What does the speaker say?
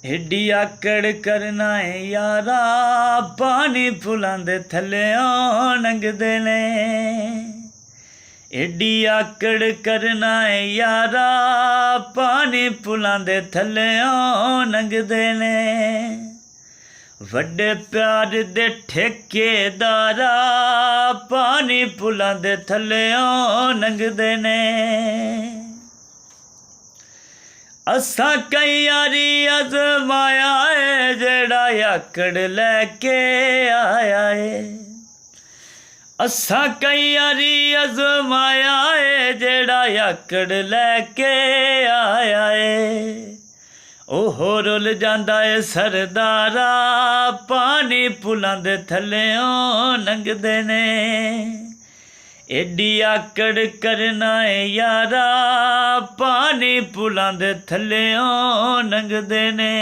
AD आकड़ करना है यारा, पानी फुलां दे थल्लेओं लंघदे ने। एडी आकड़ करना है यारा, पानी फुलां दे थल्लेओं लंघदे ने। वड्डे प्यार दे ठेकेदारा, पानी फुलां दे थल्लेओं लंघदे ने। असां कई यारी अजमाया है, जेड़ा आकड़ लैके आया है। असां कई यारी अजमाया है, जेड़ा आकड़ लैके आया है। ओहो रुल जांदा है सरदारा, पानी पुलां दे थल्लेओं लंघदे ने। एडी आकड़ करना है यारा, पानी पुलां दे थल्लेओं लंघदे ने।